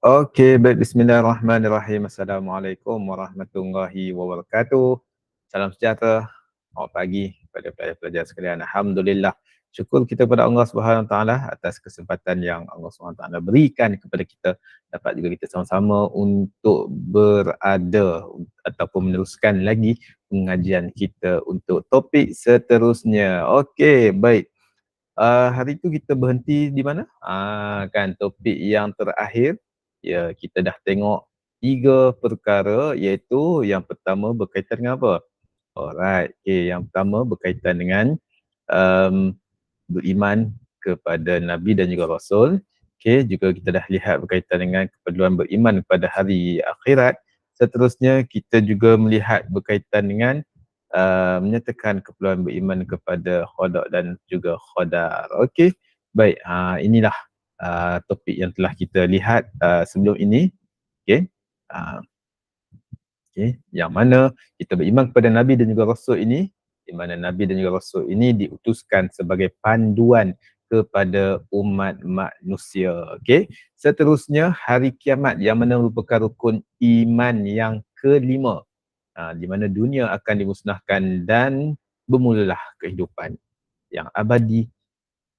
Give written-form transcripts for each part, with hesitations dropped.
Okey, baik. Bismillahirrahmanirrahim. Assalamualaikum warahmatullahi wabarakatuh. Salam sejahtera. Selamat pagi kepada pelajar-pelajar sekalian. Alhamdulillah. Syukur kita kepada Allah Subhanahu Wa Taala atas kesempatan yang Allah Subhanahu Wa Taala berikan kepada kita, dapat juga kita sama-sama untuk berada ataupun meneruskan lagi pengajian kita untuk topik seterusnya. Okey, baik. Hari itu kita berhenti di mana? Kan topik yang terakhir, ya, kita dah tengok 3 perkara, iaitu yang pertama berkaitan dengan apa? Alright, okay, yang pertama berkaitan dengan um, beriman kepada Nabi dan juga Rasul. Okay, juga kita dah lihat berkaitan dengan keperluan beriman kepada hari akhirat. Seterusnya kita juga melihat berkaitan dengan menyatakan keperluan beriman kepada qada dan juga qadar. Okey. Baik, inilah topik yang telah kita lihat sebelum ini. Okey. Okey, yang mana kita beriman kepada Nabi dan juga Rasul ini, di mana Nabi dan juga Rasul ini diutuskan sebagai panduan kepada umat manusia. Okey. Seterusnya hari kiamat yang mana merupakan rukun iman yang kelima. Di mana dunia akan dimusnahkan dan bermulalah kehidupan yang abadi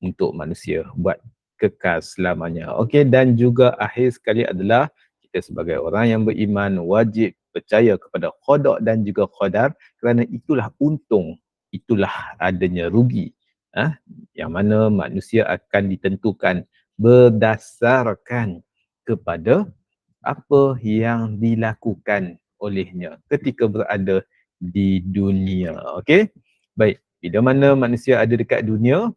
untuk manusia buat kekal selamanya. Okey, dan juga akhir sekali adalah kita sebagai orang yang beriman wajib percaya kepada qada dan juga qadar, kerana itulah untung, itulah adanya rugi. Yang mana manusia akan ditentukan berdasarkan kepada apa yang dilakukan olehnya ketika berada di dunia. Okey? Baik, bila mana manusia ada dekat dunia,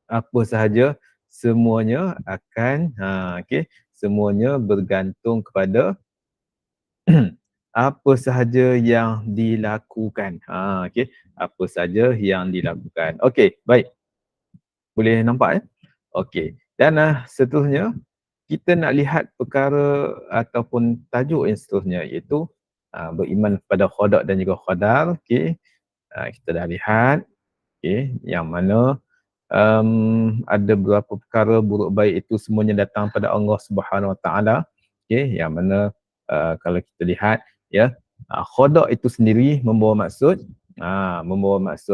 apa sahaja semuanya akan okey, semuanya bergantung kepada apa sahaja yang dilakukan. Okey, apa sahaja yang dilakukan. Okey, baik. Boleh nampak ya? Okey. Dan seterusnya kita nak lihat perkara ataupun tajuk yang seterusnya, iaitu beriman kepada qada dan juga qadar. Okey, kita dah lihat, okey, yang mana ada beberapa perkara buruk baik itu semuanya datang pada Allah Subhanahu Wa Taala. Okey, yang mana kalau kita lihat, ya, qada itu sendiri membawa maksud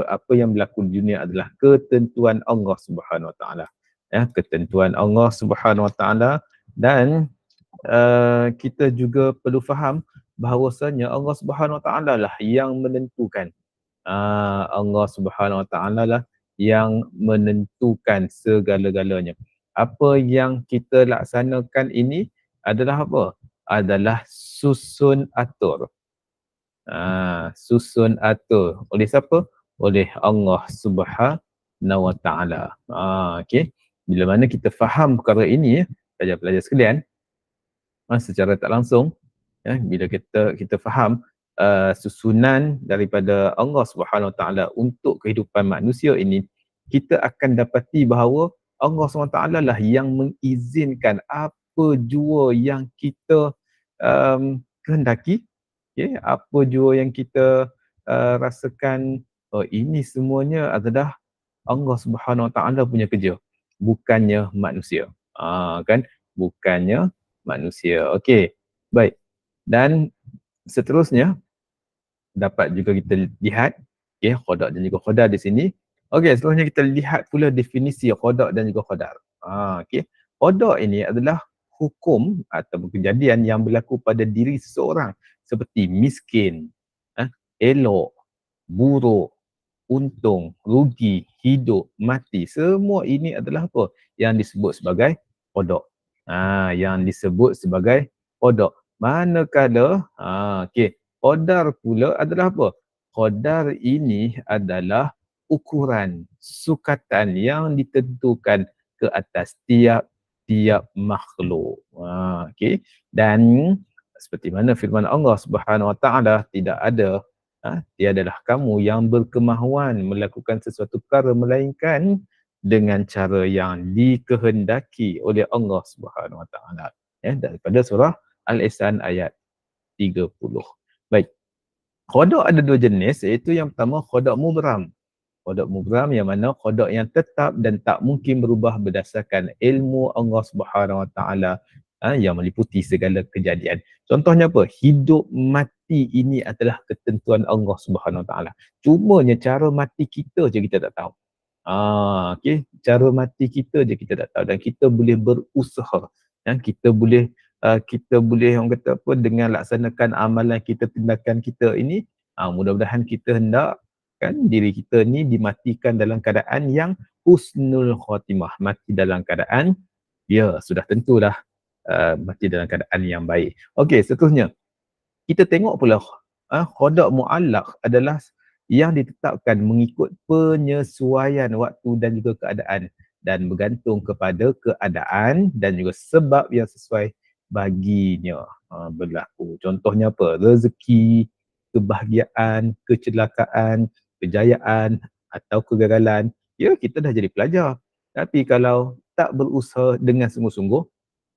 apa yang berlaku di dunia adalah ketentuan Allah Subhanahu Wa Taala. Ya, ketentuan Allah Subhanahu Wa Taala. Dan kita juga perlu faham bahawasanya Allah Subhanahu Wa Taala lah yang menentukan. Allah Subhanahu Wa Taala lah yang menentukan segala-galanya. Apa yang kita laksanakan ini adalah apa? Adalah susun atur. Susun atur. Oleh siapa? Oleh Allah Subhanahu Wa Taala. Okey. Bila mana kita faham perkara ini, pelajar-pelajar sekalian, secara tak langsung, ya, bila kita faham susunan daripada Allah Subhanahu Wa Taala untuk kehidupan manusia ini, kita akan dapati bahawa Allah Subhanahu Wa Taala lah yang mengizinkan apa jua yang kita kehendaki, okay? Apa jua yang kita rasakan, ini semuanya adalah Allah Subhanahu Wa Taala punya kerja, bukannya manusia. Kan, bukannya manusia. Okey, baik. Dan seterusnya dapat juga kita lihat, okey, qada dan juga qadar di sini. Okey, seterusnya kita lihat pula definisi qada dan juga qadar. Okey, qada ini adalah hukum atau kejadian yang berlaku pada diri seseorang, seperti miskin, elok, buruk, untung, rugi, hidup, mati. Semua ini adalah apa? Yang disebut sebagai qada. Yang disebut sebagai qada. Manakala okey, qadar pula adalah apa? Qadar ini adalah ukuran sukatan yang ditentukan ke atas tiap makhluk. Okey. Dan seperti mana firman Allah Subhanahu Wa Taala, tidak ada tiadalah kamu yang berkemahuan melakukan sesuatu perkara melainkan dengan cara yang dikehendaki oleh Allah Subhanahu Wa Taala. Daripada surah Al-Insan ayat 30. Baik. Qada ada 2 jenis, iaitu yang pertama qada mubram. Qada mubram yang mana qada yang tetap dan tak mungkin berubah berdasarkan ilmu Allah Subhanahu Wa Taala yang meliputi segala kejadian. Contohnya apa? Hidup mati ini adalah ketentuan Allah Subhanahu Wa Taala. Cumanya cara mati kita je kita tak tahu. Okey, cara mati kita je kita tak tahu, dan kita boleh berusaha, kita boleh orang kata apa, dengan laksanakan amalan kita, tindakan kita ini, mudah-mudahan kita hendak kan diri kita ni dimatikan dalam keadaan yang husnul khatimah, mati dalam keadaan sudah tentulah mati dalam keadaan yang baik. Okey, seterusnya kita tengok pula qada muallaq adalah yang ditetapkan mengikut penyesuaian waktu dan juga keadaan, dan bergantung kepada keadaan dan juga sebab yang sesuai baginya berlaku. Contohnya apa? Rezeki, kebahagiaan, kecelakaan, kejayaan atau kegagalan. Kita dah jadi pelajar. Tapi kalau tak berusaha dengan sungguh-sungguh,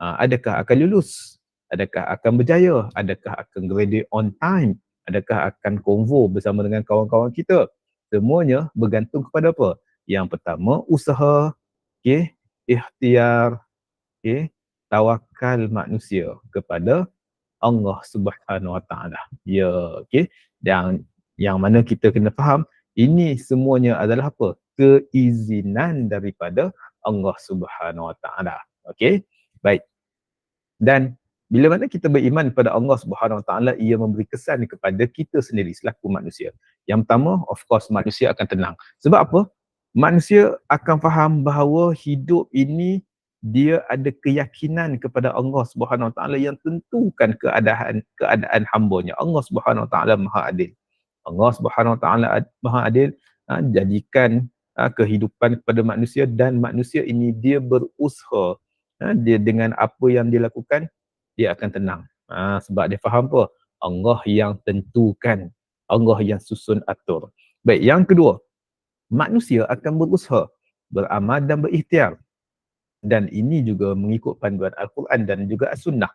adakah akan lulus? Adakah akan berjaya? Adakah akan graduate on time? Adakah akan konvo bersama dengan kawan-kawan kita? Semuanya bergantung kepada apa? Yang pertama, usaha, ikhtiar, tawakal manusia kepada Allah Subhanahu Wa Taala. Dan yang mana kita kena faham, ini semuanya adalah apa? Keizinan daripada Allah Subhanahu Wa Taala. Okey? Baik. Dan bila mana kita beriman kepada Allah Subhanahu Wa Taala, ia memberi kesan kepada kita sendiri selaku manusia. Yang pertama, of course, manusia akan tenang. Sebab apa? Manusia akan faham bahawa hidup ini dia ada keyakinan kepada Allah Subhanahu Wa Taala yang tentukan keadaan hamba-Nya. Allah Subhanahu Wa Taala Maha Adil. Allah Subhanahu Wa Taala Maha Adil, jadikan kehidupan kepada manusia, dan manusia ini dia berusaha, dia dengan apa yang dia lakukan, dia akan tenang. Sebab dia faham apa? Allah yang tentukan, Allah yang susun atur. Baik, yang kedua, manusia akan berusaha, beramal dan berikhtiar. Dan ini juga mengikut panduan Al-Quran dan juga As-Sunnah.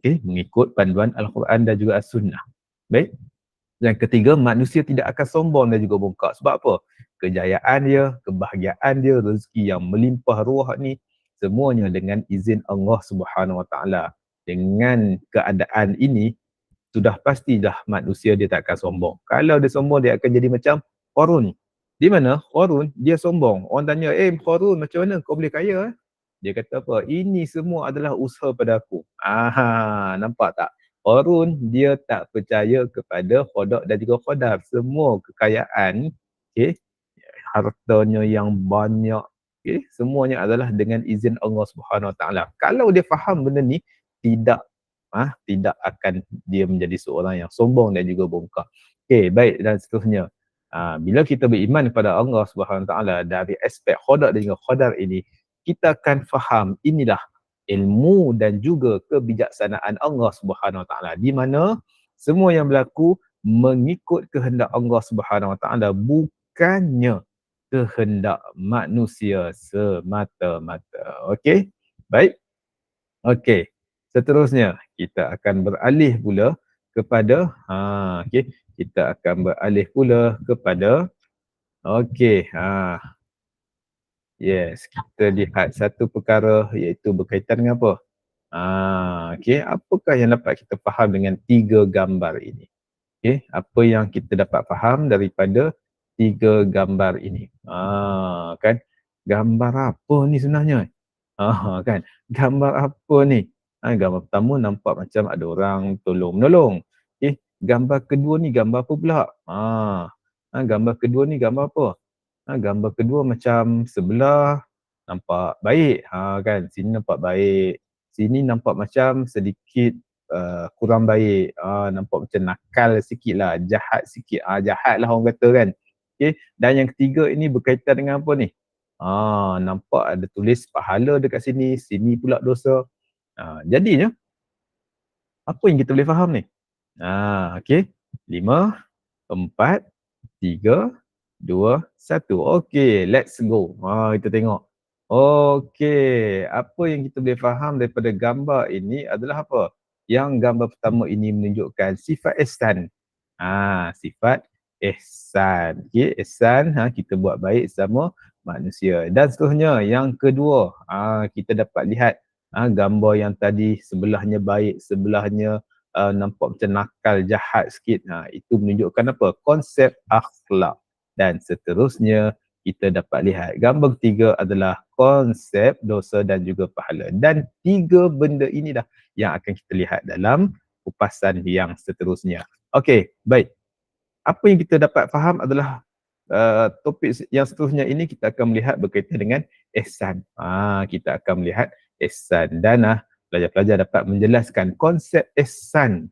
Mengikut panduan Al-Quran dan juga As-Sunnah. Baik. Yang ketiga, manusia tidak akan sombong dan juga bongkak. Sebab apa? Kejayaan dia, kebahagiaan dia, rezeki yang melimpah ruah ni, semuanya dengan izin Allah Subhanahu Wa Taala. Dengan keadaan ini, sudah pasti dah manusia dia tak akan sombong. Kalau dia sombong, dia akan jadi macam Qarun. Di mana Qarun dia sombong. Orang tanya, Qarun, macam mana kau boleh kaya? Dia kata apa? Ini semua adalah usaha pada aku. Nampak tak? Qarun dia tak percaya kepada qada dan juga qadar. Semua kekayaan, hartanya yang banyak, semuanya adalah dengan izin Allah Subhanahu Wa Taala. Kalau dia faham benda ni, tidak akan dia menjadi seorang yang sombong dan juga bongkak. Baik, dan seterusnya. Bila kita beriman kepada Allah Subhanahu Wa Taala dari aspek qada dan juga qadar ini, kita akan faham inilah ilmu dan juga kebijaksanaan Allah Subhanahu Wa Taala, di mana semua yang berlaku mengikut kehendak Allah Subhanahu Wa Taala, bukannya kehendak manusia semata-mata. Okey? Baik. Okey. Seterusnya kita akan beralih pula kepada kita akan beralih pula kepada yes, kita lihat satu perkara, iaitu berkaitan dengan apa? Apakah yang dapat kita faham dengan tiga gambar ini? Apa yang kita dapat faham daripada tiga gambar ini? Kan? Gambar apa ni sebenarnya? Kan? Gambar apa ni? Gambar pertama nampak macam ada orang tolong-menolong. Gambar kedua ni gambar apa pula? Gambar kedua ni gambar apa? Gambar kedua macam sebelah nampak baik. Kan? Sini nampak baik. Sini nampak macam sedikit kurang baik. Nampak macam nakal sikit lah. Jahat sikit. Jahat lah orang kata kan. Dan yang ketiga ini berkaitan dengan apa ni? Nampak ada tulis pahala dekat sini. Sini pula dosa. Jadinya, apa yang kita boleh faham ni? 5, 4, 3, 2, 1. Okey, let's go. Kita tengok. Okey, apa yang kita boleh faham daripada gambar ini adalah apa? Yang gambar pertama ini menunjukkan sifat ihsan. Sifat ihsan. Ihsan, kita buat baik sama manusia. Dan seterusnya, yang kedua, kita dapat lihat gambar yang tadi sebelahnya baik, sebelahnya nampak macam nakal, jahat sikit, itu menunjukkan apa? Konsep akhlak. Dan seterusnya kita dapat lihat gambar ketiga adalah konsep dosa dan juga pahala. Dan tiga benda ini dah yang akan kita lihat dalam kupasan yang seterusnya. Okey, baik. Apa yang kita dapat faham adalah topik yang seterusnya ini kita akan melihat berkaitan dengan ihsan. Kita akan melihat ihsan dan pelajar-pelajar dapat menjelaskan konsep ihsan.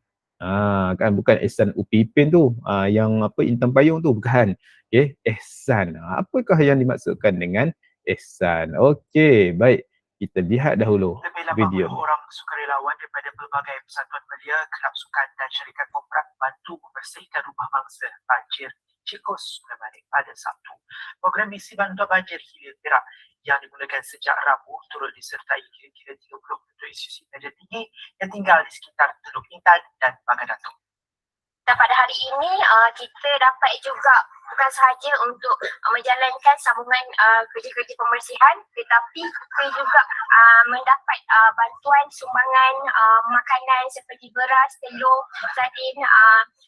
Kan bukan ihsan Upi Ipin tu, yang apa Intan Payung tu, bukan. Okey, ihsan. Apakah yang dimaksudkan dengan ihsan? Okey, baik. Kita lihat dahulu video. Lebih 80 orang sukarelawan daripada pelbagai persatuan belia, kelab sukan dan syarikat korporat bantu membersihkan rumah bangsa banjir Cikos Sulaiman pada Sabtu. Program misi bantuan banjir Hilir Perak yang dimulakan sejak Rabu turut disertai kira-kira 30 penduduk institusi darjah tinggi yang tinggal di sekitar Teluk Intan dan Bangan Datuk. Dan pada hari ini kita dapat juga bukan sahaja untuk menjalankan sambungan kerja-kerja pembersihan, tetapi kita juga mendapat bantuan sumbangan makanan seperti beras, telur, sardin,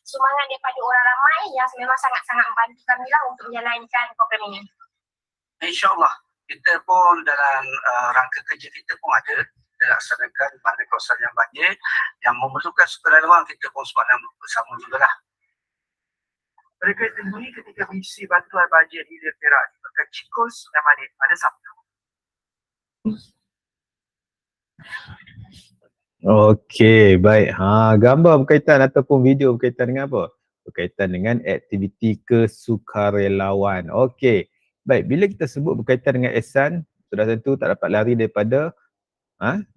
sumbangan daripada orang ramai yang memang sangat-sangat membantu kami lah untuk menjalankan program ini. InsyaAllah kita pun dalam rangka kerja kita pun ada dilaksanakan pada kawasan yang banjir yang memerlukan sukarelawan, kita pun sebenarnya bersama jugalah. Mereka ditemui ketika misi bantuan banjir Hilir Perak di Pekan Cikos Sulaiman pada Sabtu. Okey, baik. Gambar berkaitan ataupun video berkaitan dengan apa? Berkaitan dengan aktiviti kesukarelawan. Okey. Baik, bila kita sebut berkaitan dengan ihsan, sudah tentu tak dapat lari daripada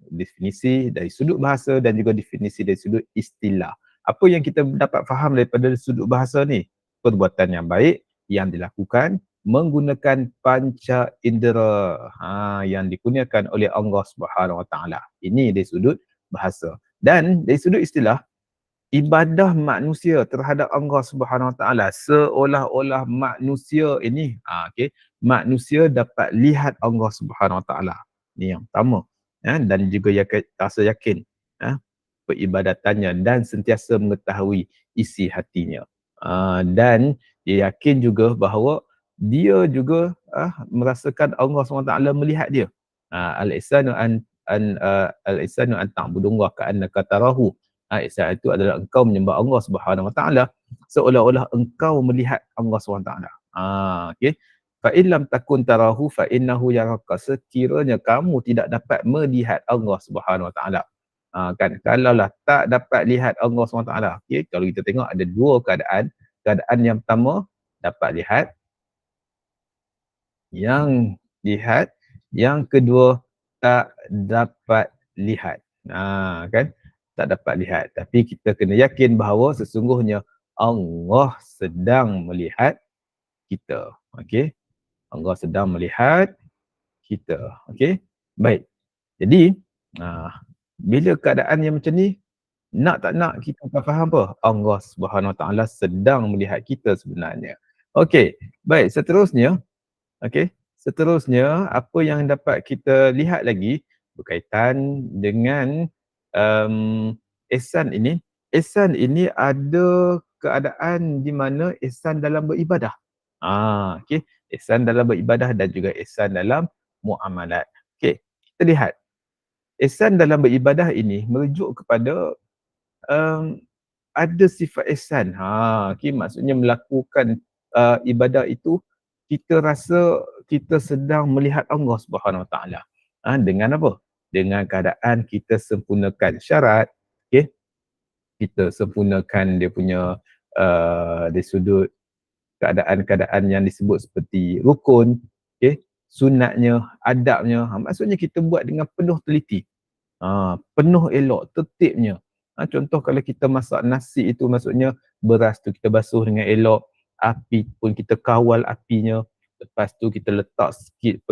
definisi dari sudut bahasa dan juga definisi dari sudut istilah. Apa yang kita dapat faham daripada sudut bahasa ni? Perbuatan yang baik yang dilakukan menggunakan panca indera yang dikurniakan oleh Allah Subhanahu Wa Taala. Ini dari sudut bahasa. Dan dari sudut istilah, ibadah manusia terhadap Allah Subhanahu Wa Taala seolah-olah manusia ini manusia dapat lihat Allah Subhanahu Wa Taala. Ini yang pertama. Dan juga rasa yakin peribadatannya dan sentiasa mengetahui isi hatinya. Dan dia yakin juga bahawa dia juga merasakan Allah SWT melihat dia. Al-ihsanu an ta'budullah ka'annaka tarahu. Ihsan itu adalah engkau menyembah Allah Subhanahu Wa Taala seolah-olah engkau melihat Allah SWT. Okey. Fa illam takun tarahu fa innahu yaraka, sekiranya kamu tidak dapat melihat Allah Subhanahu Wa Taala. Kan kalaulah tak dapat lihat Allah SWT, okey, kalau kita tengok ada dua keadaan. Keadaan yang pertama dapat lihat, yang kedua tak dapat lihat. Kan tak dapat lihat, tapi kita kena yakin bahawa sesungguhnya Allah sedang melihat kita. Okey, Allah sedang melihat kita. Okey, baik. Jadi bila keadaan yang macam ni, nak tak nak kita akan faham apa? Allah Subhanahu Wa Taala sedang melihat kita sebenarnya. Okey, baik, seterusnya apa yang dapat kita lihat lagi berkaitan dengan ihsan ini. Ihsan ini ada keadaan di mana ihsan dalam beribadah. Okey, ihsan dalam beribadah dan juga ihsan dalam muamalat. Okey, kita lihat. Ihsan dalam beribadah ini merujuk kepada ada sifat ihsan. Okey, maksudnya melakukan ibadah itu kita rasa kita sedang melihat Allah Subhanahu Wa Taala. Dengan apa? Dengan keadaan kita sempurnakan syarat, okey. Kita sempurnakan dia punya dari sudut keadaan-keadaan yang disebut seperti rukun, okey, sunatnya, adabnya. Maksudnya kita buat dengan penuh teliti. Penuh elok, tertibnya. Contoh kalau kita masak nasi itu, maksudnya beras tu kita basuh dengan elok, api pun kita kawal apinya, lepas tu kita letak sikit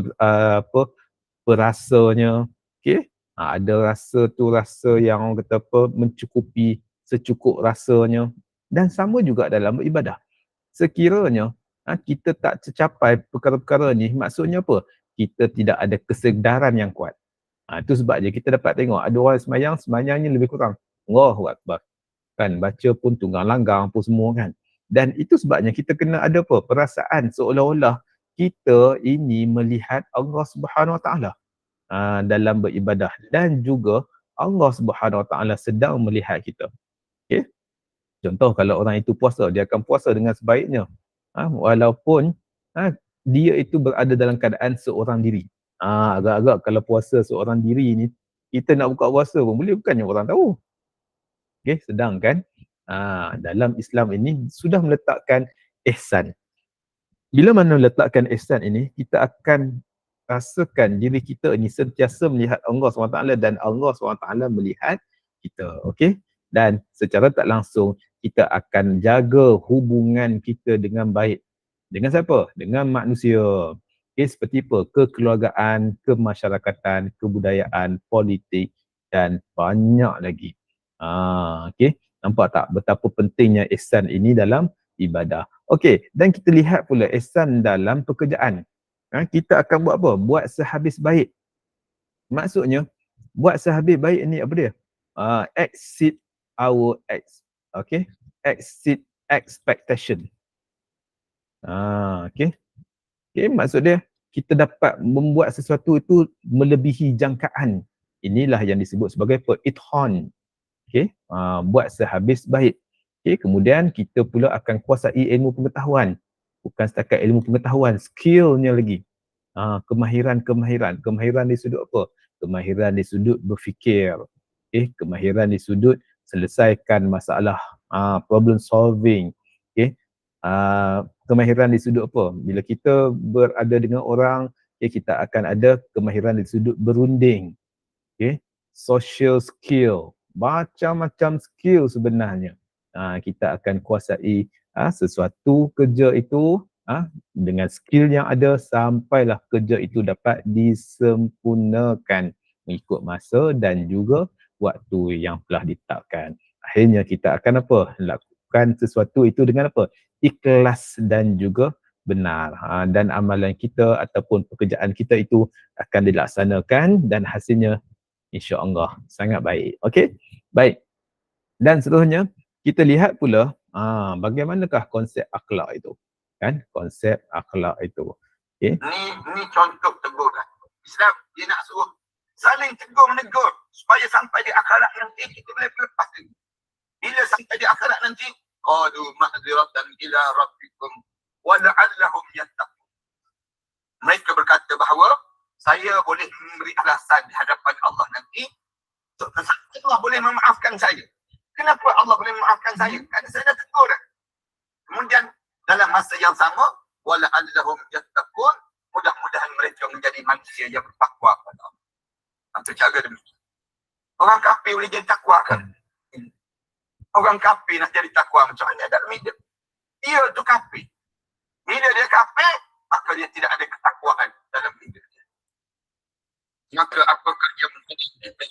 perasanya, okey. Ada rasa tu rasa yang orang kata apa, mencukupi secukup rasanya. Dan sama juga dalam beribadah. Sekiranya kita tak tercapai perkara-perkara ni, maksudnya apa? Kita tidak ada kesedaran yang kuat. Itu sebab je kita dapat tengok ada orang semayangnya lebih kurang. Allahu Akbar. Kan, baca pun tunggang langgang pun semua kan. Dan itu sebabnya kita kena ada apa? Perasaan seolah-olah kita ini melihat Allah Subhanahu Wa Taala dalam beribadah, dan juga Allah Subhanahu Wa Taala sedang melihat kita. Okey. Contoh kalau orang itu puasa, dia akan puasa dengan sebaiknya. Walaupun dia itu berada dalam keadaan seorang diri. Agak-agak kalau puasa seorang diri ni, kita nak buka puasa pun boleh, bukannya orang tahu. Okey, sedangkan dalam Islam ini sudah meletakkan ihsan. Bila mana meletakkan ihsan ini, kita akan rasakan diri kita ini sentiasa melihat Allah SWT dan Allah SWT melihat kita. Okey? Dan secara tak langsung kita akan jaga hubungan kita dengan baik. Dengan siapa? Dengan manusia. Okey, seperti apa? Kekeluargaan, kemasyarakatan, kebudayaan, politik dan banyak lagi. Okey, nampak tak betapa pentingnya ihsan ini dalam ibadah. Okey, dan kita lihat pula ihsan dalam pekerjaan. Kita akan buat apa? Buat sehabis baik. Maksudnya, buat sehabis baik ni apa dia? Exceed our exceed expectation. Okey. Okey, maksud dia kita dapat membuat sesuatu itu melebihi jangkaan. Inilah yang disebut sebagai itqan. Okey, buat sehabis baik. Okey, kemudian kita pula akan kuasai ilmu pengetahuan. Bukan setakat ilmu pengetahuan, skillnya lagi. Kemahiran di sudut apa? Kemahiran di sudut berfikir. Okey, kemahiran di sudut selesaikan masalah, problem solving. Okey. Kemahiran di sudut apa? Bila kita berada dengan orang, kita akan ada kemahiran di sudut berunding. Okey, social skill. Macam-macam skill sebenarnya. Kita akan kuasai sesuatu kerja itu dengan skill yang ada sampailah kerja itu dapat disempurnakan mengikut masa dan juga waktu yang telah ditetapkan. Akhirnya kita akan apa? Lakukan sesuatu itu dengan apa? Ikhlas dan juga benar. Dan amalan kita ataupun pekerjaan kita itu akan dilaksanakan dan hasilnya insya-Allah sangat baik. Okey? Baik. Dan seterusnya kita lihat pula bagaimanakah konsep akhlak itu. Kan? Konsep akhlak itu. Okey. Ni contoh teguran. Islam dia nak suruh saling tegur menegur supaya sampai di akhirat nanti kita boleh lepas ini. Bila sampai di akhirat nanti, qalu ma'dziratan ila rabbikum wa la'allahum yattaqun. Mereka berkata bahawa saya boleh memberi alasan di hadapan Allah nanti. Allah boleh memaafkan saya. Kenapa Allah boleh memaafkan saya? Kerana saya dah tegur dah. Kemudian dalam masa yang sama, wa la'allahum yattaqun, mudah-mudahan mereka menjadi manusia yang bertakwa kepada Allah. Itu cara demikian. Orang kafir boleh jadi takwa kan? Orang kafir nak jadi takwa macam mana dalam hidup? Dia tu kafir. Bila dia kafir, maka dia tidak ada ketakwaan dalam hidup dia. Maka apakah yang menghalang kita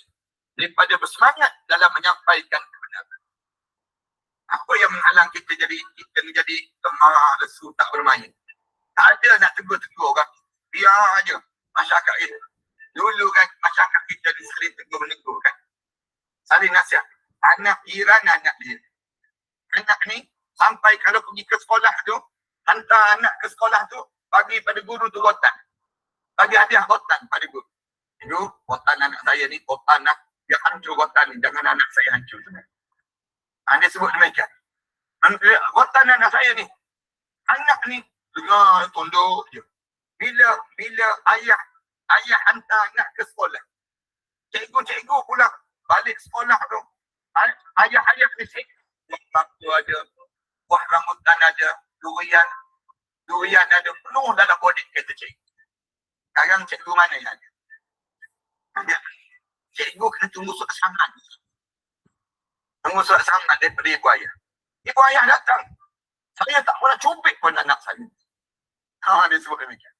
daripada bersemangat dalam menyampaikan kebenaran? Apa yang menghalang kita menjadi lemah, lesu, tak bermain? Tak ada nak tegur-tegur orang. Biar aja masyarakat kita. Dulu kan masyarakat kita saling tegur-menegur kan. Saling nasihat. Anak jiran, anak dia. Anak ni sampai kalau pergi ke sekolah tu, hantar anak ke sekolah tu, bagi pada guru tu rotan. Bagi hadiah rotan pada guru. Guru, rotan anak saya ni, rotan lah. Dia hancur rotan ni, jangan anak saya hancur. Dia sebut demikian. Rotan anak saya ni, anak ni, dengar tunduk je. Bila ayah hantar anak ke sekolah, cikgu pula balik sekolah tu, ayah ni waktu ada, buah rambutan ada, durian ada, penuh dalam bodik kereta cikgu. Sekarang cikgu mana yang ada? Cikgu kena tunggu surat saman. Tunggu surat saman daripada ibu ayah. Ibu ayah datang. Saya tak pernah cubit pun anak saya. Dia sebut demikian.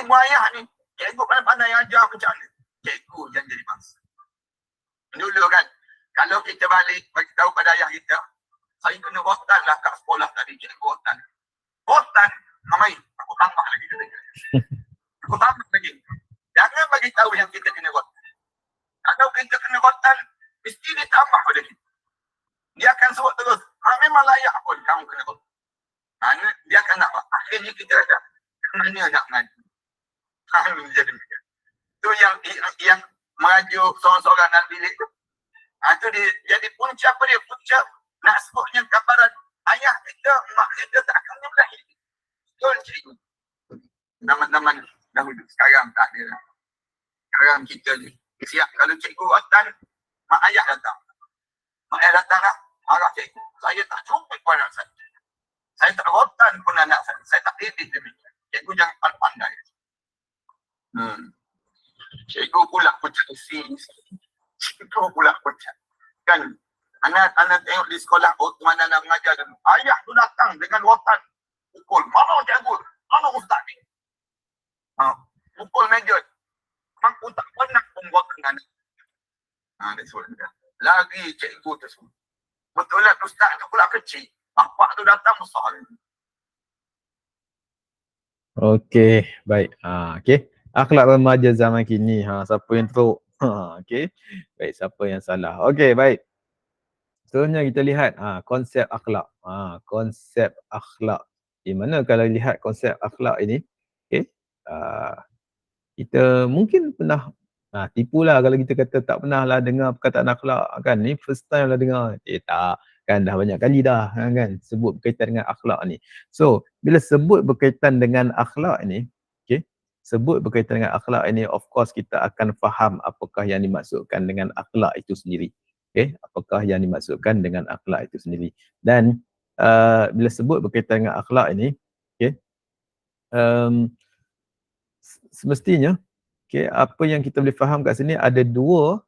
Ibu ayah ni, cikgu pandai-pandai ajar macam mana? Cikgu yang jadi bangsa. Dulu kan, kalau kita balik, bagi tahu pada ayah kita, saya kena rotan lah kat sekolah tadi, cikgu rotan. Rotan, mamai, aku tambah lagi. Aku tambah lagi. Jangan bagi tahu yang kita kena rotan. kita ada mana nak mengadu. Jadi tu yang merajuk seorang-seorang dalam bilik tu. Tu dia jadi punca apa dia? Punca nak sebutnya kabaran ayah kita, mak kita tak akan menyembelih. Betul cikgu. Zaman-zaman dahulu, sekarang tak ada. Sekarang kita ni siap kalau cikgu datang, mak ayah datang. Mak ayah datang lah, marah cikgu. Saya tak jumpa pun anak saya. Saya tak rotan pun anak saya. Saya tak didik demikian. Cikgu jangan pandai. Cikgu pula pucat isi. Cikgu pula pucat. Kan, anak tengok di sekolah, mana nak mengajar dulu. Ayah tu datang dengan rotan. Pukul. Mana cikgu? Mana ustaz ni? Pukul meja. Aku tak pernah membuatkan anak. Dia sebut. Lagi cikgu tu semua. Betul lah ustaz tu pula kecil. Bapak tu datang besar. Okey, baik. Okey. Akhlak remaja zaman kini. Siapa yang teruk? Okey. Baik, siapa yang salah? Okey, baik. Seterusnya kita lihat konsep akhlak. Konsep akhlak. Di mana kalau lihat konsep akhlak ini, okey. Kita mungkin pernah tipulah kalau kita kata tak pernah lah dengar perkataan akhlak kan. Ni first time lah dengar. Tak. Kan dah banyak kali dah kan sebut berkaitan dengan akhlak ni. So, bila sebut berkaitan dengan akhlak ni, okey, sebut berkaitan dengan akhlak ini, of course kita akan faham apakah yang dimaksudkan dengan akhlak itu sendiri. Okey, apakah yang dimaksudkan dengan akhlak itu sendiri. Dan bila sebut berkaitan dengan akhlak ini, okey, semestinya okey, apa yang kita boleh faham kat sini ada dua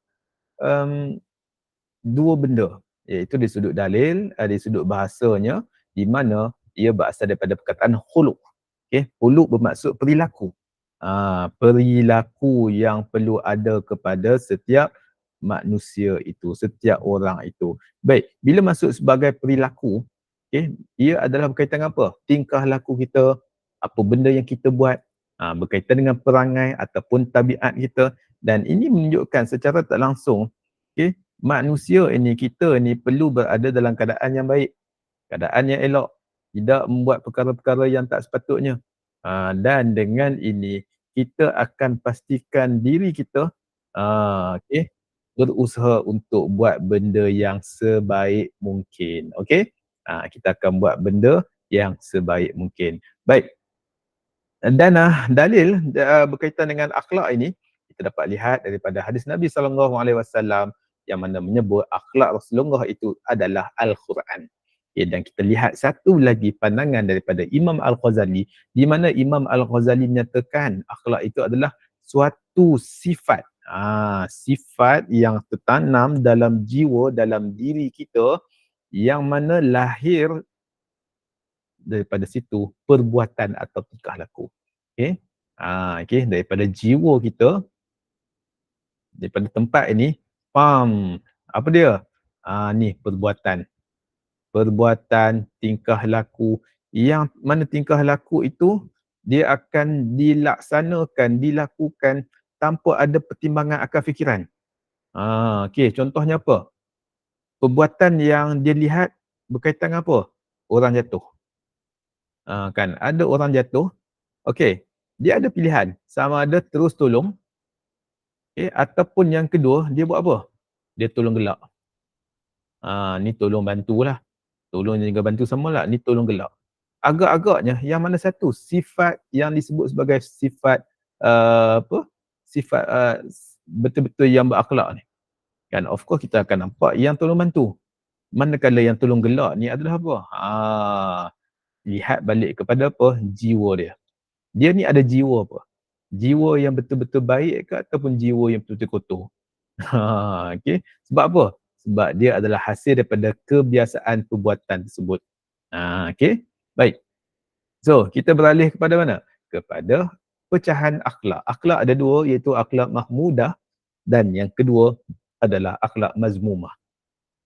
benda, iaitu di sudut dalil, di sudut bahasanya, di mana ia berasal daripada perkataan khuluq. Okey, khuluq bermaksud perilaku. Perilaku yang perlu ada kepada setiap manusia itu, setiap orang itu. Baik, bila masuk sebagai perilaku, okey, ia adalah berkaitan dengan apa? Tingkah laku kita, apa benda yang kita buat, berkaitan dengan perangai ataupun tabiat kita, dan ini menunjukkan secara tak langsung, okey, manusia ini, kita ni perlu berada dalam keadaan yang baik, keadaan yang elok, tidak membuat perkara-perkara yang tak sepatutnya. Dan dengan ini kita akan pastikan diri kita okey, berusaha untuk buat benda yang sebaik mungkin. Okey, kita akan buat benda yang sebaik mungkin. Baik. Dan dalil berkaitan dengan akhlak ini kita dapat lihat daripada hadis Nabi SAW yang mana menyebut akhlak Rasulullah itu adalah Al-Quran. Dan kita lihat satu lagi pandangan daripada Imam Al-Ghazali, di mana Imam Al-Ghazali menyatakan akhlak itu adalah suatu sifat, sifat yang tertanam dalam jiwa, dalam diri kita, yang mana lahir daripada situ perbuatan atau tingkah laku. Okey. Okey, daripada jiwa kita, daripada tempat ini, apa dia? Ni perbuatan. Perbuatan, tingkah laku, yang mana tingkah laku itu dia akan dilaksanakan, dilakukan tanpa ada pertimbangan akal fikiran. Okey, contohnya apa? Perbuatan yang dia lihat berkaitan dengan apa? Orang jatuh. Kan ada orang jatuh, okey, dia ada pilihan sama ada terus tolong, ataupun yang kedua dia buat apa? Dia tolong gelak. Ni tolong bantulah. Tolong juga bantu samalah, ni tolong gelak. Agak-agaknya yang mana satu sifat yang disebut sebagai sifat sifat betul-betul yang berakhlak ni. Kan of course kita akan nampak yang tolong bantu. Manakala yang tolong gelak ni adalah apa? Lihat balik kepada apa? Jiwa dia. Dia ni ada jiwa apa? Jiwa yang betul-betul baik ke ataupun jiwa yang betul-betul kotor? Okey. Sebab apa? Sebab dia adalah hasil daripada kebiasaan perbuatan tersebut. Okey. Baik. So, kita beralih kepada mana? Kepada pecahan akhlak. Akhlak ada dua, iaitu akhlak mahmudah dan yang kedua adalah akhlak mazmumah.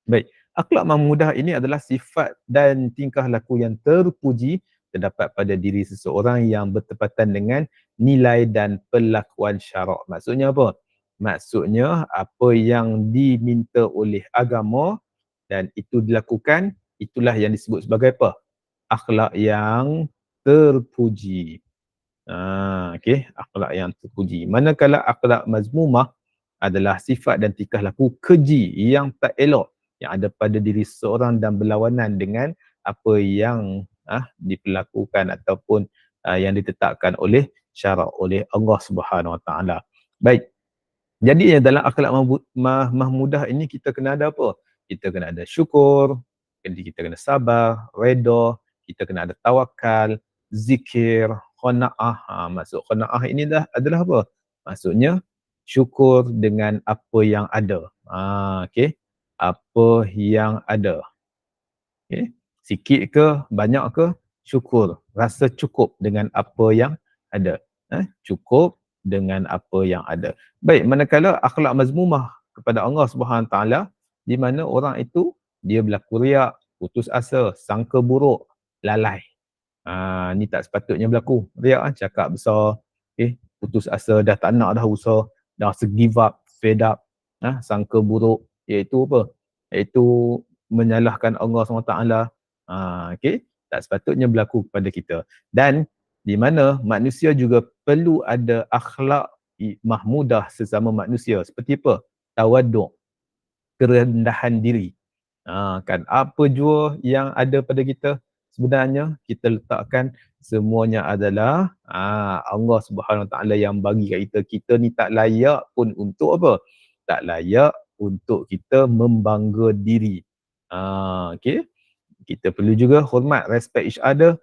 Baik. Akhlak mahmudah ini adalah sifat dan tingkah laku yang terpuji terdapat pada diri seseorang yang bertepatan dengan nilai dan perlakuan syarak. Maksudnya apa? Maksudnya apa yang diminta oleh agama dan itu dilakukan, itulah yang disebut sebagai apa? Akhlak yang terpuji. Okey, akhlak yang terpuji. Manakala akhlak mazmumah adalah sifat dan tingkah laku keji yang tak elok yang ada pada diri seseorang dan berlawanan dengan apa yang diperlakukan ataupun yang ditetapkan oleh syarak oleh Allah Subhanahu Wa Taala. Baik. Jadi dalam akhlak mahmudah ini kita kena ada apa? Kita kena ada syukur, kita kena sabar, redha, kita kena ada tawakal, zikir, qanaah. Maksud qanaah ini adalah apa? Maksudnya syukur dengan apa yang ada. Okey. Apa yang ada. Okey. Sikit ke, banyak ke, syukur. Rasa cukup dengan apa yang ada. Cukup dengan apa yang ada. Baik, manakala akhlak mazmumah kepada Allah Subhanahu Taala, di mana orang itu dia berlaku riak, putus asa, sangka buruk, lalai. Ni tak sepatutnya berlaku. Riak cakap besar, putus asa, dah tak nak dah usaha, dah give up, fed up, sangka buruk, iaitu apa? Iaitu menyalahkan Allah SWT. Okey, tak sepatutnya berlaku kepada kita. Dan di mana manusia juga perlu ada akhlak mahmudah sesama manusia. Seperti apa? Tawaduk, kerendahan diri. Kan apa jua yang ada pada kita, sebenarnya kita letakkan semuanya adalah Allah Subhanahu Wa Taala yang bagi kat kita. Kita ni tak layak pun untuk apa? Tak layak untuk kita membangga diri. Okey. Kita perlu juga hormat, respect each other,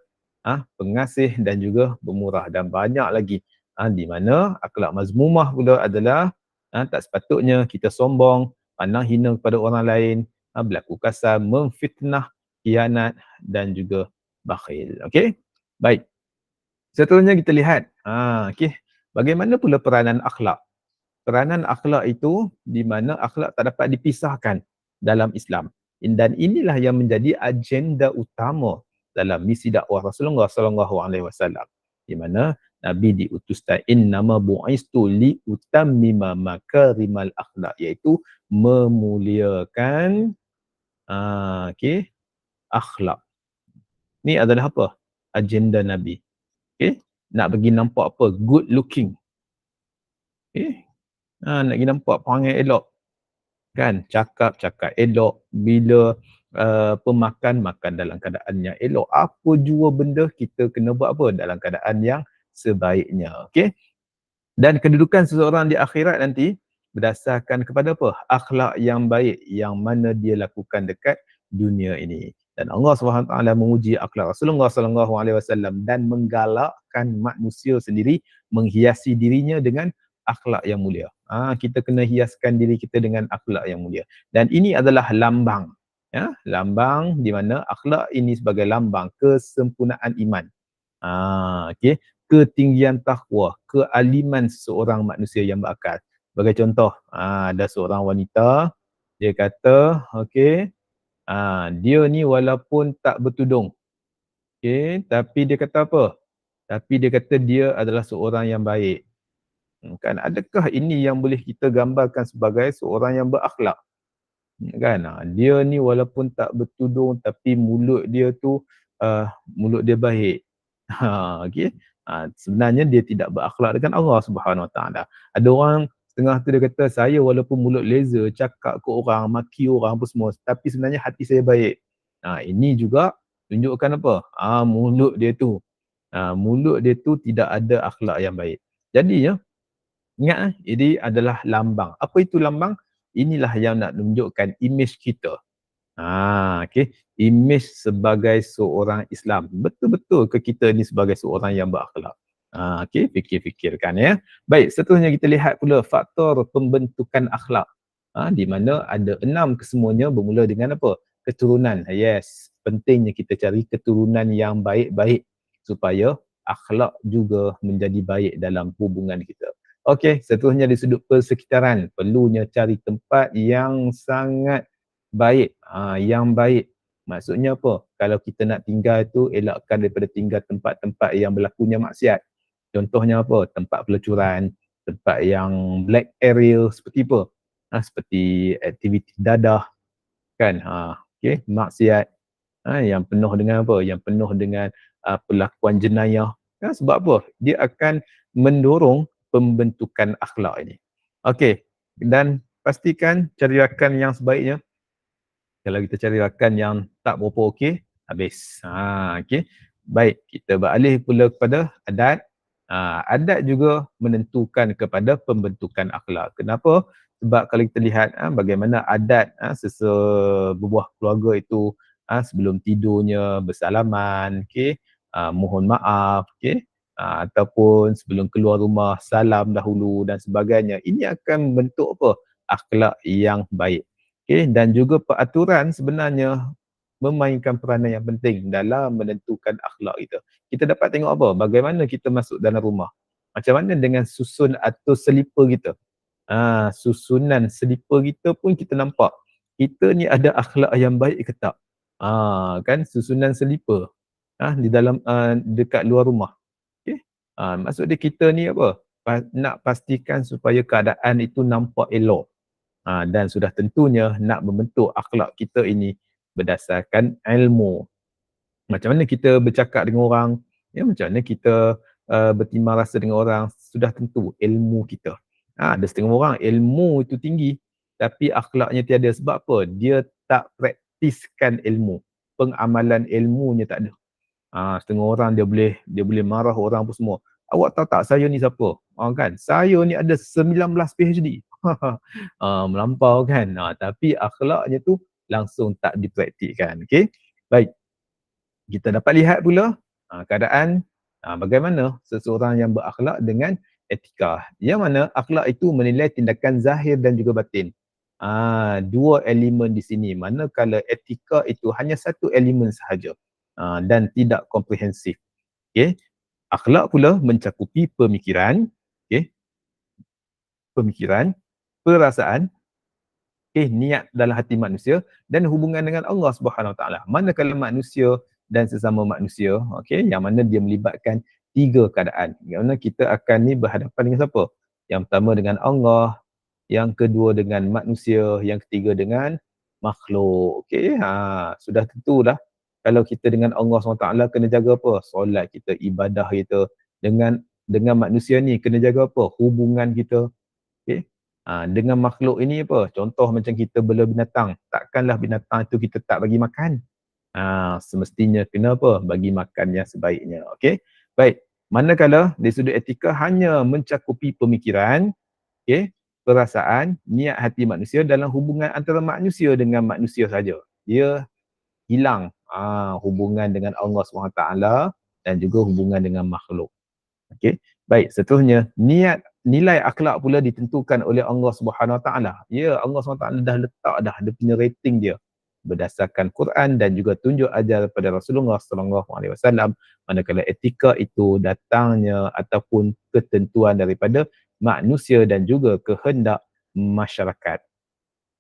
pengasih dan juga bermurah, dan banyak lagi. Di mana akhlak mazmumah pula adalah tak sepatutnya kita sombong, pandang hina kepada orang lain, berlaku kasar, memfitnah, khianat dan juga bakhil. Okey? Baik. Seterusnya kita lihat, okey, bagaimana pula peranan akhlak? Peranan akhlak itu di mana akhlak tak dapat dipisahkan dalam Islam. Dan inilah yang menjadi agenda utama dalam misi dakwah Rasulullah sallallahu alaihi wasallam, di mana Nabi diutuskan innama bu'istu li utammima makarimal akhlak, iaitu memuliakan akhlak. Ni adalah apa? Agenda Nabi. Okey, nak bagi nampak apa? Good looking. Okey. Nak bagi nampak perangai elok. Kan, cakap elok, bila makan dalam keadaan yang elok. Apa jua benda kita kena buat apa? Dalam keadaan yang sebaiknya. Okey. Dan kedudukan seseorang di akhirat nanti berdasarkan kepada apa? Akhlak yang baik yang mana dia lakukan dekat dunia ini. Dan Allah SWT menguji akhlak Rasulullah SAW dan menggalakkan manusia sendiri menghiasi dirinya dengan akhlak yang mulia. Kita kena hiaskan diri kita dengan akhlak yang mulia. Dan ini adalah lambang. Lambang di mana akhlak ini sebagai lambang kesempurnaan iman. Okey, ketinggian takwa, kealiman seseorang manusia yang berakal. Sebagai contoh, ada seorang wanita, dia kata, okey, dia ni walaupun tak bertudung, okey, tapi dia kata apa? Tapi dia kata dia adalah seorang yang baik. Kan, adakah ini yang boleh kita gambarkan sebagai seorang yang berakhlak? Kan, dia ni walaupun tak bertudung tapi mulut dia tu mulut dia baik. Okey. Sebenarnya dia tidak berakhlak dengan Allah Subhanahu Wa Taala. Ada orang setengah tu dia kata, saya walaupun mulut leza, cakap ke orang, maki orang apa semua, tapi sebenarnya hati saya baik. Ini juga tunjukkan apa? Mulut dia tu tidak ada akhlak yang baik. Jadi ingat, ini adalah lambang. Apa itu lambang? Inilah yang nak menunjukkan imej kita. Okey, imej sebagai seorang Islam. Betul-betul ke kita ni sebagai seorang yang berakhlak? Okey, fikir-fikirkan ya. Baik, seterusnya kita lihat pula faktor pembentukan akhlak. Di mana ada 6 kesemuanya bermula dengan apa? Keturunan. Yes, pentingnya kita cari keturunan yang baik-baik supaya akhlak juga menjadi baik dalam hubungan kita. Okey, seterusnya di sudut persekitaran, perlunya cari tempat yang sangat baik. Yang baik. Maksudnya apa? Kalau kita nak tinggal tu, elakkan daripada tinggal tempat-tempat yang berlakunya maksiat. Contohnya apa? Tempat pelecuran, tempat yang black area, seperti apa? Seperti aktiviti dadah, kan? Okey, maksiat. Yang penuh dengan apa? Yang penuh dengan perlakuan jenayah. Sebab apa? Dia akan mendorong pembentukan akhlak ini. Okey, dan pastikan cari rakan yang sebaiknya. Kalau kita cari rakan yang tak berapa okey, habis. Okey. Baik, kita beralih pula kepada adat. Adat juga menentukan kepada pembentukan akhlak. Kenapa? Sebab kalau kita lihat bagaimana adat sesebuah keluarga itu sebelum tidurnya bersalaman, okey, mohon maaf, okey, ataupun sebelum keluar rumah salam dahulu dan sebagainya. Ini akan membentuk apa? Akhlak yang baik. Okay, dan juga peraturan sebenarnya memainkan peranan yang penting dalam menentukan akhlak kita. Kita dapat tengok apa? Bagaimana kita masuk dalam rumah. Macam mana dengan susun atau selipar kita. Susunan selipar kita pun kita nampak. Kita ni ada akhlak yang baik ke tak? Kan susunan selipar di dalam dekat luar rumah. Okay? Maksud dia kita ni apa? Nak pastikan supaya keadaan itu nampak elok. Dan sudah tentunya nak membentuk akhlak kita ini berdasarkan ilmu. Macam mana kita bercakap dengan orang, macam mana kita bertimbang rasa dengan orang, sudah tentu ilmu kita. Ada setengah orang ilmu itu tinggi tapi akhlaknya tiada. Sebab apa? Dia tak praktiskan ilmu. Pengamalan ilmunya tak ada. Setengah orang dia boleh marah orang pun semua. Awak tahu tak saya ni siapa? Kan? Saya ni ada 19 PhD. Melampau kan. Tapi akhlaknya tu langsung tak dipraktikkan. Okey. Baik. Kita dapat lihat pula keadaan bagaimana seseorang yang berakhlak dengan etika. Yang mana akhlak itu menilai tindakan zahir dan juga batin. Dua elemen di sini. Manakala etika itu hanya satu elemen sahaja dan tidak komprehensif. Okey. Akhlak pula mencakupi pemikiran, okey. Pemikiran, perasaan, niat dalam hati manusia dan hubungan dengan Allah Subhanahu Wa Taala. Manakala manusia dan sesama manusia, okey, yang mana dia melibatkan tiga keadaan. Yang mana kita akan ni berhadapan dengan siapa? Yang pertama dengan Allah, yang kedua dengan manusia, yang ketiga dengan makhluk. Okey, sudah tentulah kalau kita dengan Allah SWT kena jaga apa? Solat kita, ibadah kita. Dengan manusia ni kena jaga apa? Hubungan kita. Okay? Dengan makhluk ini apa? Contoh macam kita bela binatang. Takkanlah binatang itu kita tak bagi makan. Semestinya kena apa? Bagi makan yang sebaiknya. Okay? Baik. Manakala dari sudut etika hanya mencakupi pemikiran, okay, perasaan, niat hati manusia dalam hubungan antara manusia dengan manusia saja. Dia hilang hubungan dengan Allah SWT dan juga hubungan dengan makhluk. Okey. Baik, seterusnya nilai akhlak pula ditentukan oleh Allah SWT. Ya, Allah SWT dah letak dah dia punya rating dia berdasarkan Quran dan juga tunjuk ajar pada Rasulullah SAW. Manakala etika itu datangnya ataupun ketentuan daripada manusia dan juga kehendak masyarakat.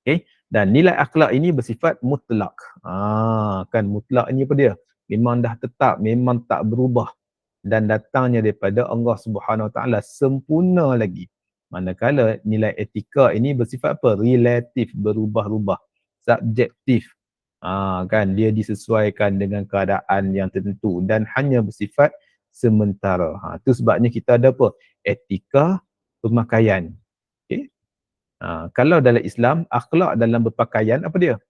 Okey. Dan nilai akhlak ini bersifat mutlak. Kan mutlak ni apa dia? Memang dah tetap, memang tak berubah dan datangnya daripada Allah Subhanahu Wa Taala sempurna lagi. Manakala nilai etika ini bersifat apa? Relatif, berubah-ubah, subjektif. Kan dia disesuaikan dengan keadaan yang tertentu dan hanya bersifat sementara. Itu sebabnya kita ada apa? Etika pemakaian. Okey. Kalau dalam Islam, akhlak dalam berpakaian apa dia?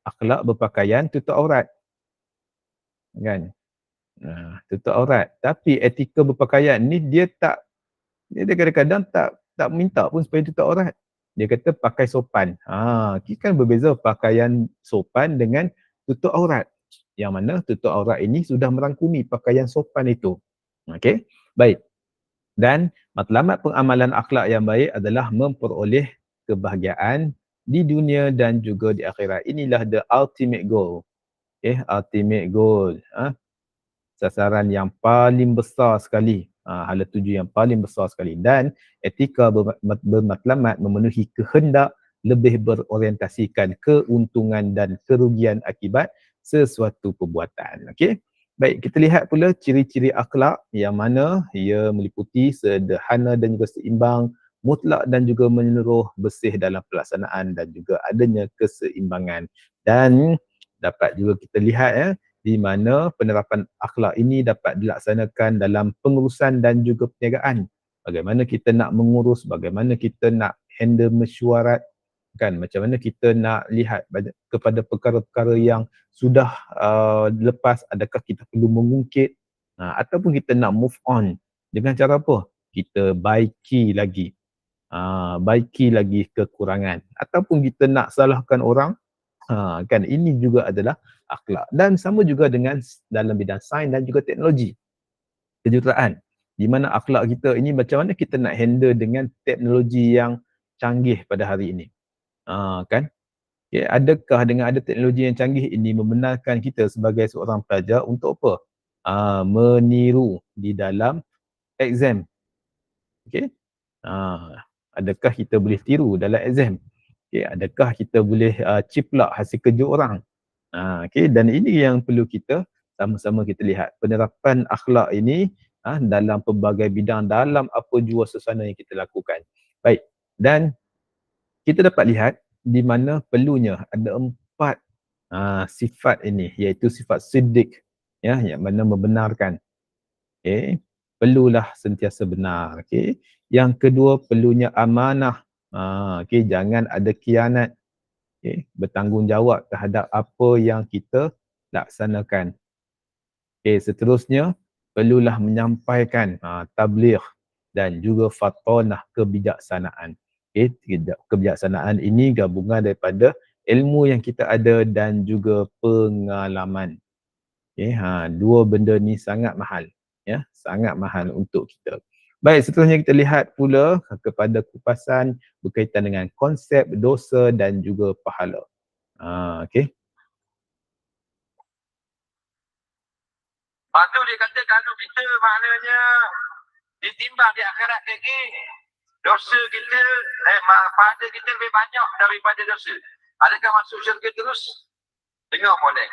Akhlak berpakaian tutup aurat. Kan? Tutup aurat. Tapi etika berpakaian ni dia kadang-kadang tak minta pun supaya tutup aurat. Dia kata pakai sopan. Kan berbeza pakaian sopan dengan tutup aurat. Yang mana tutup aurat ini sudah merangkumi pakaian sopan itu. Okey? Baik. Dan matlamat pengamalan akhlak yang baik adalah memperoleh kebahagiaan di dunia dan juga di akhirat. Inilah the ultimate goal. Ultimate goal. Sasaran yang paling besar sekali. Hala tuju yang paling besar sekali. Dan etika bermatlamat memenuhi kehendak lebih berorientasikan keuntungan dan kerugian akibat sesuatu perbuatan. Okey. Baik, kita lihat pula ciri-ciri akhlak yang mana ia meliputi sederhana dan juga seimbang, mutlak dan juga menyeluruh, bersih dalam pelaksanaan dan juga adanya keseimbangan. Dan dapat juga kita lihat di mana penerapan akhlak ini dapat dilaksanakan dalam pengurusan dan juga perniagaan. Bagaimana kita nak mengurus, bagaimana kita nak handle mesyuarat, kan, macam mana kita nak lihat kepada perkara-perkara yang sudah lepas, adakah kita perlu mengungkit, ataupun kita nak move on dengan cara apa? Kita baiki lagi kekurangan, ataupun kita nak salahkan orang, kan, ini juga adalah akhlak. Dan sama juga dengan dalam bidang sains dan juga teknologi, kejuruteraan, di mana akhlak kita ini macam mana kita nak handle dengan teknologi yang canggih pada hari ini. Kan? Okay, adakah dengan ada teknologi yang canggih ini membenarkan kita sebagai seorang pelajar untuk apa? Meniru di dalam exam. Okay? Adakah kita boleh tiru dalam exam? Okay, adakah kita boleh ciplak hasil kerja orang? Okay, dan ini yang perlu kita sama-sama kita lihat penerapan akhlak ini dalam pelbagai bidang, dalam apa jua suasana yang kita lakukan. Baik, dan kita dapat lihat di mana perlunya ada 4 sifat ini, iaitu sifat siddiq, ya, yang mana membenarkan. Okay, perlulah sentiasa benar. Okay, yang kedua perlunya amanah. Okay, jangan ada khianat. Okay, bertanggungjawab terhadap apa yang kita laksanakan. Okay, seterusnya perlulah menyampaikan tabligh dan juga fatonah, kebijaksanaan. Okay, kebijaksanaan ini gabungan daripada ilmu yang kita ada dan juga pengalaman. Okay, dua benda ni sangat mahal, ya, sangat mahal untuk kita. Baik, seterusnya kita lihat pula kepada kupasan berkaitan dengan konsep dosa dan juga pahala. Okay. Lepas tu dia kata kalau kita maknanya ditimbang di akhirat lagi, dosa kita, pahala kita lebih banyak daripada dosa. Adakah masuk syurga terus? Dengar boleh.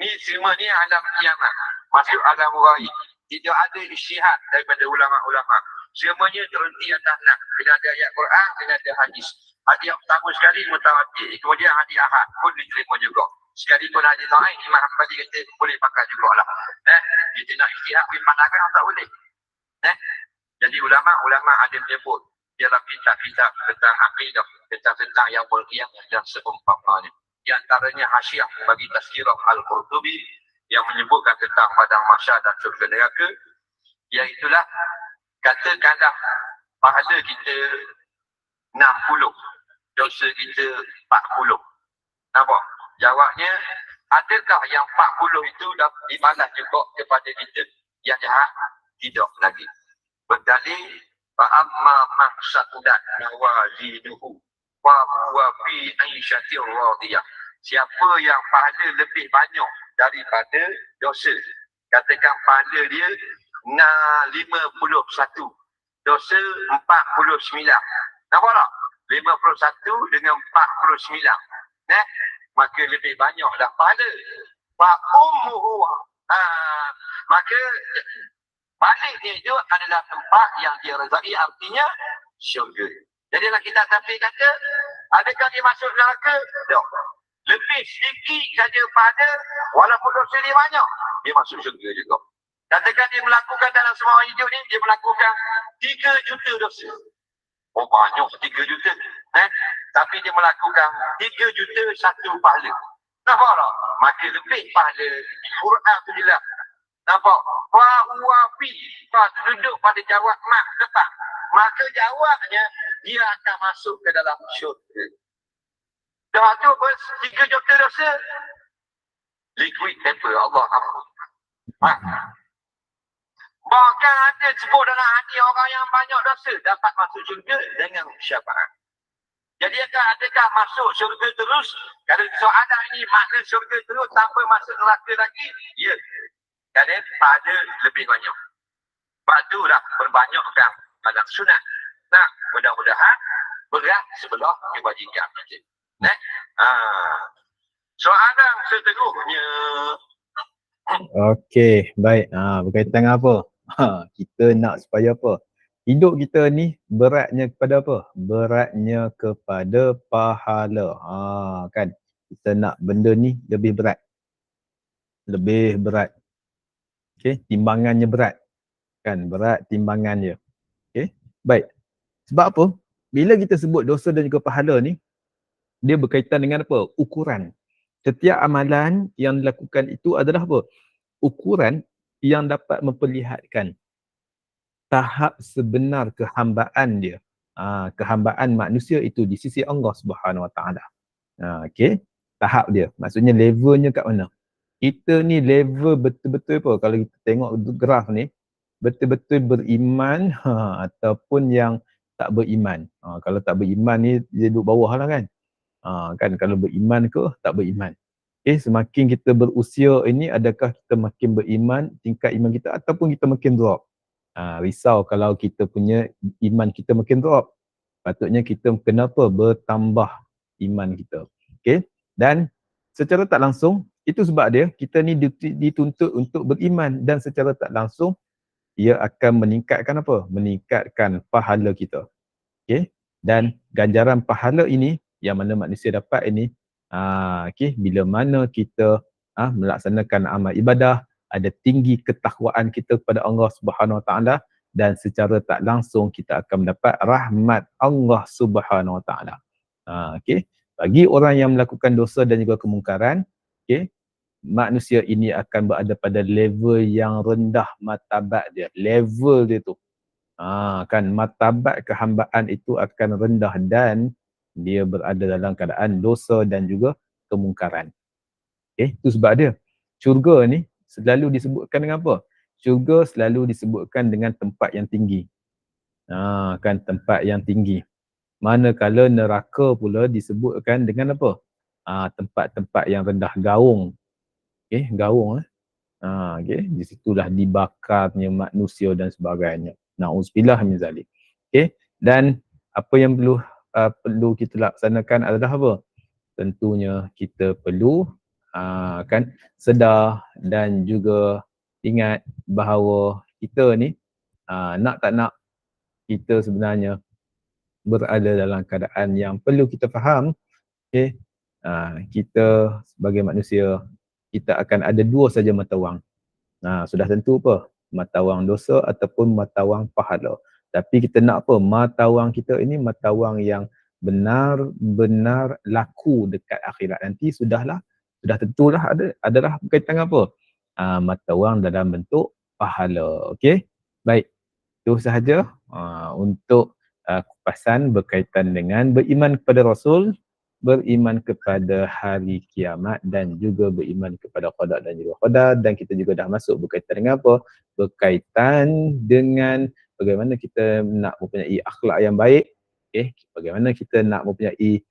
Ni semua ni alam kiamat. Masuk alam warai. Tidak ada isyihad daripada ulama-ulama. Semuanya terhenti atas nak. Kena ada ayat Quran, kena ada hadis. Hadis pertama sekali mutawatir. Kemudian hadis ahad pun diterima juga. Sekalipun hadis lain, Imam Hanbali kata boleh pakai jugalah. Kita nak isyihad pergi pandangkan tak boleh. Jadi ulama ada menyebut dalam kitab-kitab tentang akidah, tentang yang berqiyamah dan seumpamanya. Di antaranya Hasyiah bagi Tazkirah Al-Qurtubi yang menyebutkan tentang padang mahsyar dan syurga neraka, iaitulah katakanlah pahala kita 60, dosa kita 40. Nampak? Jawabnya, adakah yang 40 itu dibalas juga kepada kita yang jahat? Tidak lagi. Berdalil, fa'amma maqsadudat nawaziduhu wa huwa fi aisyatir radiyah. Siapa yang pahala lebih banyak daripada dosa, katakan pahala dia 51, dosa 49. Nampak tak? 51 dengan 49. Maka lebih banyaklah pahala. Fa'ummuhu. Maka baliknya itu adalah tempat yang dia rezai, artinya syurga. Jadilah kita tapi kata, adakah dia masuk neraka? Tak. Lebih sedikit saja pada, walaupun dosa dia banyak, dia masuk syurga juga. Katakan dia melakukan dalam semua hidup ni, dia melakukan 3 juta dosa. Oh, banyak 3 juta. Tapi dia melakukan 3 juta 1 pahala. Nampak tak? Maka lebih pahala. Quran tu jelas. Nampak? Fahuwa fi. Fa tu duduk pada jawab mak tepat. Maka jawabnya, dia akan masuk ke dalam syurga. Dah tu 3 juta dosa, liquid paper, Allah ampun. Bahkan ada sebut dalam hadis orang yang banyak dosa dapat masuk syurga dengan syafaat. Jadi adakah masuk syurga terus? Kalau soalan ini makna syurga terus tanpa masuk neraka lagi? Ya. Kerana pada lebih banyak. Sebab itulah perbanyakkan dalam sunat. Nah, mudah-mudahan berat sebelah kebajikan. Soalan seterusnya. Okey, baik. Berkaitan dengan apa? Kita nak supaya apa? Hidup kita ni beratnya kepada apa? Beratnya kepada pahala. Kan? Kita nak benda ni lebih berat. lebih berat. Okey, timbangannya berat. Kan, berat timbangannya. Okey, baik. Sebab apa? Bila kita sebut dosa dan juga pahala ni, dia berkaitan dengan apa? Ukuran. Setiap amalan yang dilakukan itu adalah apa? Ukuran yang dapat memperlihatkan tahap sebenar kehambaan dia. Kehambaan manusia itu di sisi Allah Subhanahu Wa Taala. Okey, tahap dia. Maksudnya levelnya kat mana? Kita ni level betul-betul apa? Kalau kita tengok graf ni, betul-betul beriman ataupun yang tak beriman. Kalau tak beriman ni dia duduk bawah lah kan. Kan kalau beriman ke tak beriman. Okay, semakin kita berusia ini, adakah kita makin beriman, tingkat iman kita, ataupun kita makin drop. Risau kalau kita punya iman kita makin drop. Patutnya kita kenapa bertambah iman kita. Okay, dan secara tak langsung, itu sebab dia, kita ni dituntut untuk beriman, dan secara tak langsung, ia akan meningkatkan apa? Meningkatkan pahala kita. Okay, dan ganjaran pahala ini, yang mana manusia dapat ini, okay, bila mana kita melaksanakan amal ibadah, ada tinggi ketakwaan kita kepada Allah Subhanahu Wa Taala, dan secara tak langsung kita akan mendapat rahmat Allah Subhanahu Wa Taala. Okay, bagi orang yang melakukan dosa dan juga kemungkaran, okay, manusia ini akan berada pada level yang rendah martabat dia. Level dia tu. Kan martabat kehambaan itu akan rendah dan dia berada dalam keadaan dosa dan juga kemungkaran. Okay, itu sebab dia. Syurga ni selalu disebutkan dengan apa? Syurga selalu disebutkan dengan tempat yang tinggi. Kan tempat yang tinggi. Manakala neraka pula disebutkan dengan apa? Tempat-tempat yang rendah, gaung. Okay, gaung. Okay, di situlah dibakarnya manusia dan sebagainya. Na'udzubillah min zalik. Okay, dan apa yang perlu kita laksanakan adalah apa? Tentunya kita perlu kan sedar dan juga ingat bahawa kita ni nak tak nak, kita sebenarnya berada dalam keadaan yang perlu kita faham. Okay, kita sebagai manusia, kita akan ada dua saja mata wang. Sudah tentu apa? Mata wang dosa ataupun mata wang pahala. Tapi kita nak apa? Mata wang kita ini mata wang yang benar-benar laku dekat akhirat nanti, sudah tentulah adalah berkaitan dengan apa? Mata wang dalam bentuk pahala. Okey. Baik. Itu sahaja untuk kupasan berkaitan dengan beriman kepada Rasul, beriman kepada hari kiamat, dan juga beriman kepada qada dan juga qadar. Dan kita juga dah masuk berkaitan dengan apa? Berkaitan dengan bagaimana kita nak mempunyai akhlak yang baik. Okay? Bagaimana kita nak mempunyai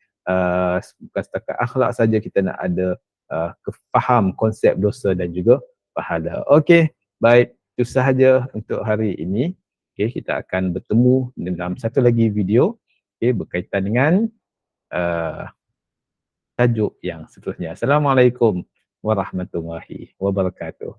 bukan setakat akhlak saja, kita nak ada kefaham konsep dosa dan juga pahala. Okey, baik. Itu sahaja untuk hari ini. Okay, kita akan bertemu dalam satu lagi video, okay, berkaitan dengan tajuk yang seterusnya. Assalamualaikum warahmatullahi wabarakatuh.